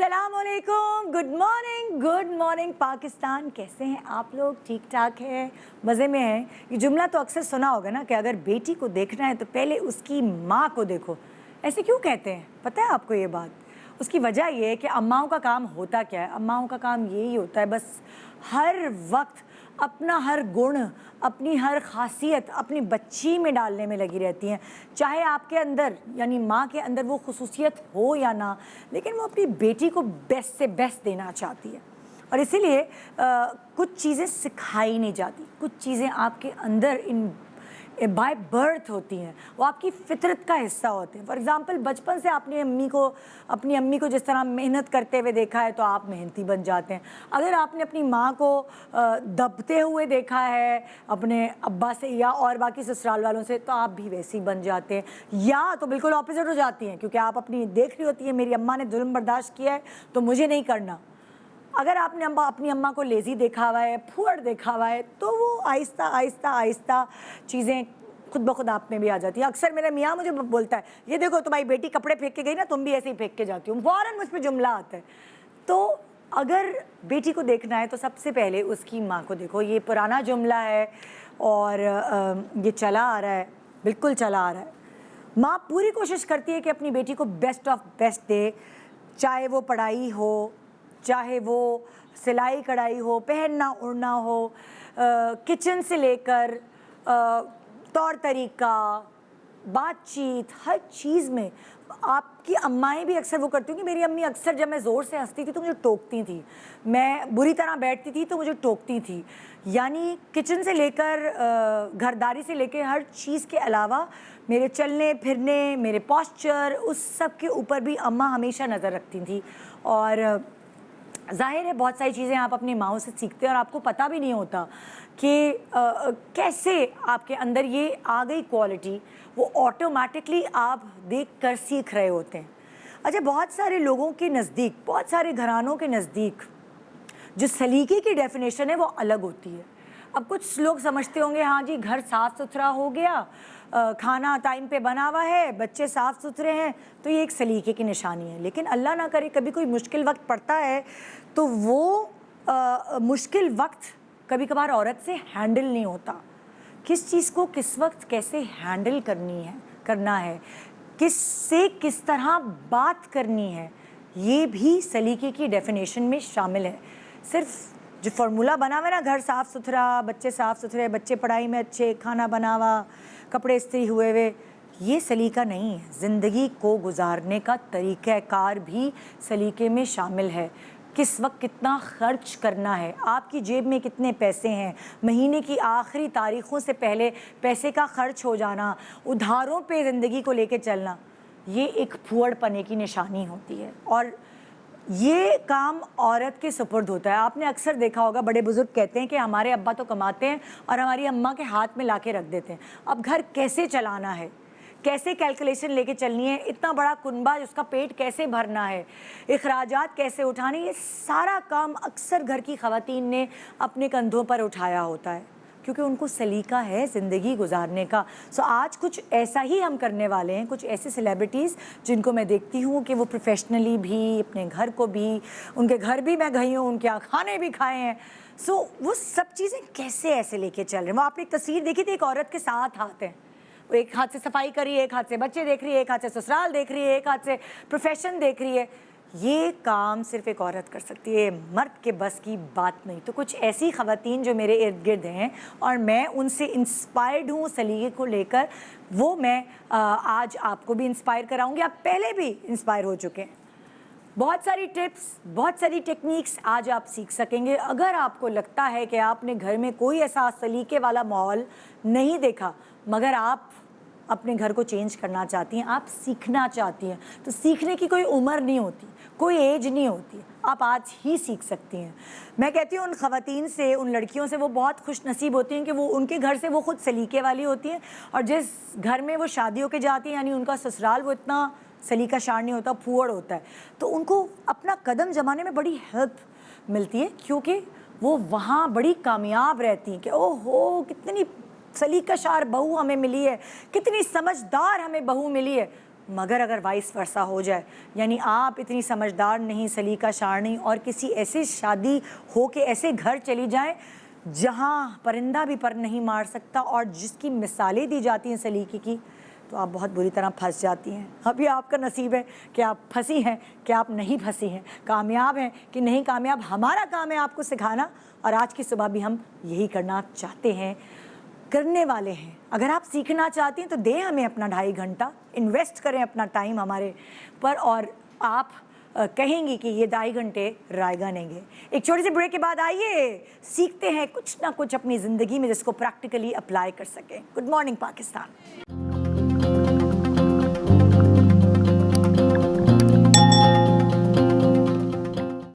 अस्सलाम वालेकुम, good morning Pakistan. कैसे हैं आप लोग? ठीक ठाक है, मज़े में हैं? ये जुमला तो अक्सर सुना होगा ना कि अगर बेटी को देखना है तो पहले उसकी माँ को देखो। ऐसे क्यों कहते हैं, पता है आपको ये बात? उसकी वजह ये है कि अम्माओं का काम होता क्या है? अम्माओं का काम यही होता है बस हर वक्त अपना हर गुण, अपनी हर खासियत अपनी बच्ची में डालने में लगी रहती हैं। चाहे आपके अंदर यानी माँ के अंदर वो खुसूसियत हो या ना, लेकिन वो अपनी बेटी को बेस्ट से बेस्ट देना चाहती है। और इसीलिए कुछ चीज़ें सिखाई नहीं जाती, कुछ चीज़ें आपके अंदर इन बाय बर्थ होती हैं, वो आपकी फितरत का हिस्सा होते हैं। फॉर एग्ज़ाम्पल, बचपन से आपने अपनी अम्मी को जिस तरह मेहनत करते हुए देखा है तो आप मेहनती बन जाते हैं। अगर आपने अपनी माँ को दबते हुए देखा है अपने अब्बा से या और बाकी ससुराल वालों से, तो आप भी वैसे ही बन जाते हैं, या तो बिल्कुल ऑपोजिट हो जाती हैं, क्योंकि आप अपनी देख रही होती है मेरी अम्मा ने जुल्म बर्दाश्त किया है तो मुझे नहीं करना। अगर आपने अपनी अम्मा को लेज़ी देखा हुआ है, फुअड़ देखा हुआ है, तो वो आहिस्ता आहिस्ता आहिस्ता चीज़ें खुद ब खुद आप में भी आ जाती है। अक्सर मेरा मियाँ मुझे बोलता है, ये देखो तुम्हारी बेटी कपड़े फेंक के गई ना, तुम भी ऐसे ही फेंक के जाती हो। फ़ौरन मुझ पर जुमला आता है। तो अगर बेटी को देखना है तो सबसे पहले उसकी माँ को देखो। ये पुराना जुमला है और ये चला आ रहा है, बिल्कुल चला आ रहा है। माँ पूरी कोशिश करती है कि अपनी बेटी को बेस्ट ऑफ बेस्ट दे, चाहे वो पढ़ाई हो, चाहे वो सिलाई कढ़ाई हो, पहनना उड़ना हो, किचन से लेकर तौर तरीका, बातचीत, हर चीज़ में। आपकी अम्माएँ भी अक्सर वो करती होंगी। मेरी अम्मी अक्सर जब मैं ज़ोर से हंसती थी तो मुझे टोकती थी, मैं बुरी तरह बैठती थी तो मुझे टोकती थी। यानी किचन से लेकर घरदारी से लेकर हर चीज़ के अलावा मेरे चलने फिरने, मेरे पॉस्चर, उस सब के ऊपर भी अम्मा हमेशा नज़र रखती थी। और ज़ाहिर है बहुत सारी चीज़ें आप अपनी माँओं से सीखते हैं और आपको पता भी नहीं होता कि कैसे आपके अंदर ये आ गई क्वालिटी, वो ऑटोमेटिकली आप देख कर सीख रहे होते हैं। अच्छा, बहुत सारे लोगों के नज़दीक, बहुत सारे घरानों के नज़दीक जो सलीके की डेफिनेशन है वो अलग होती है। अब कुछ लोग समझते होंगे हाँ जी, घर साफ़ सुथरा हो गया, खाना टाइम पे बना हुआ है, बच्चे साफ़ सुथरे हैं, तो ये एक सलीके की निशानी है। लेकिन अल्लाह ना करे कभी कोई मुश्किल वक्त पड़ता है तो वो मुश्किल वक्त कभी कभार औरत से हैंडल नहीं होता। किस चीज़ को किस वक्त कैसे हैंडल करना है, किससे किस तरह बात करनी है, ये भी सलीके की डेफिनेशन में शामिल है। सिर्फ जो फार्मूला बना हुआ है ना, घर साफ़ सुथरा, बच्चे साफ़ सुथरे, बच्चे पढ़ाई में अच्छे, खाना बना हुआ, कपड़े इस्त्री हुए हुए, ये सलीका नहीं है। ज़िंदगी को गुजारने का तरीक़ाकार भी सलीके में शामिल है। किस वक्त कितना खर्च करना है, आपकी जेब में कितने पैसे हैं, महीने की आखिरी तारीख़ों से पहले पैसे का खर्च हो जाना, उधारों पे ज़िंदगी को लेके चलना, ये एक फुअड़पने की निशानी होती है। और ये काम औरत के सुपुर्द होता है। आपने अक्सर देखा होगा, बड़े बुजुर्ग कहते हैं कि हमारे अब्बा तो कमाते हैं और हमारी अम्मा के हाथ में लाके रख देते हैं। अब घर कैसे चलाना है, कैसे कैलकुलेशन लेके चलनी है, इतना बड़ा कुनबा उसका पेट कैसे भरना है, इखराजात कैसे उठाने, ये सारा काम अक्सर घर की ख़वातीन ने अपने कंधों पर उठाया होता है, क्योंकि उनको सलीका है ज़िंदगी गुजारने का। सो आज कुछ ऐसा ही हम करने वाले हैं। कुछ ऐसे सेलिब्रिटीज़ जिनको मैं देखती हूँ कि वो प्रोफेशनली भी, अपने घर को भी, उनके घर भी मैं गई हूँ, उनके यहाँ खाने भी खाए हैं। सो वो सब चीज़ें कैसे ऐसे लेके चल रहे हैं। वो आपने एक तस्वीर देखी थी, एक औरत के 7 हाथ हैं, वो एक हाथ से सफाई कर रही है, एक हाथ से बच्चे देख रही है, एक हाथ से ससुराल देख रही है, एक हाथ से प्रोफेशन देख रही है। ये काम सिर्फ एक औरत कर सकती है, मर्द के बस की बात नहीं। तो कुछ ऐसी ख़वातीन जो मेरे इर्द गिर्द हैं और मैं उनसे इंस्पायर्ड हूँ सलीके को लेकर, वो मैं आज आपको भी इंस्पायर कराऊंगी। आप पहले भी इंस्पायर हो चुके हैं। बहुत सारी टिप्स, बहुत सारी टेक्निक्स आज आप सीख सकेंगे। अगर आपको लगता है कि आपने घर में कोई ऐसा सलीके वाला माहौल नहीं देखा, मगर आप अपने घर को चेंज करना चाहती हैं, आप सीखना चाहती हैं, तो सीखने की कोई उम्र नहीं होती, कोई एज नहीं होती, आप आज ही सीख सकती हैं। मैं कहती हूँ उन ख़वातीन से, उन लड़कियों से, वो बहुत खुश नसीब होती हैं कि वो उनके घर से वो खुद सलीके वाली होती हैं, और जिस घर में वो शादी होके जाती हैं यानी उनका ससुराल वो इतना सलीका शार नहीं होता, फुअड़ होता है, तो उनको अपना कदम जमाने में बड़ी हेल्प मिलती है, क्योंकि वो वहाँ बड़ी कामयाब रहती हैं कि ओहो कितनी सलीका शार बहू हमें मिली है, कितनी समझदार हमें बहू मिली है। मगर अगर वाइस वर्सा हो जाए, यानी आप इतनी समझदार नहीं, सलीका शार नहीं और किसी ऐसी शादी हो के ऐसे घर चली जाएं जहां परिंदा भी पर नहीं मार सकता और जिसकी मिसालें दी जाती हैं सलीके की, तो आप बहुत बुरी तरह फंस जाती हैं। अभी आपका नसीब है कि आप फंसी हैं कि आप नहीं फंसी हैं, कामयाब हैं कि नहीं कामयाब। हमारा काम है आपको सिखाना और आज की सुबह भी हम यही करना चाहते हैं, करने वाले हैं। अगर आप सीखना चाहती हैं तो दें हमें अपना 2.5 घंटा, इन्वेस्ट करें अपना टाइम हमारे पर और आप कहेंगी कि ये 2.5 घंटे रायगा नेंगे। एक छोटे से ब्रेक के बाद आइए सीखते हैं कुछ ना कुछ अपनी ज़िंदगी में जिसको प्रैक्टिकली अप्लाई कर सकें। Good morning Pakistan.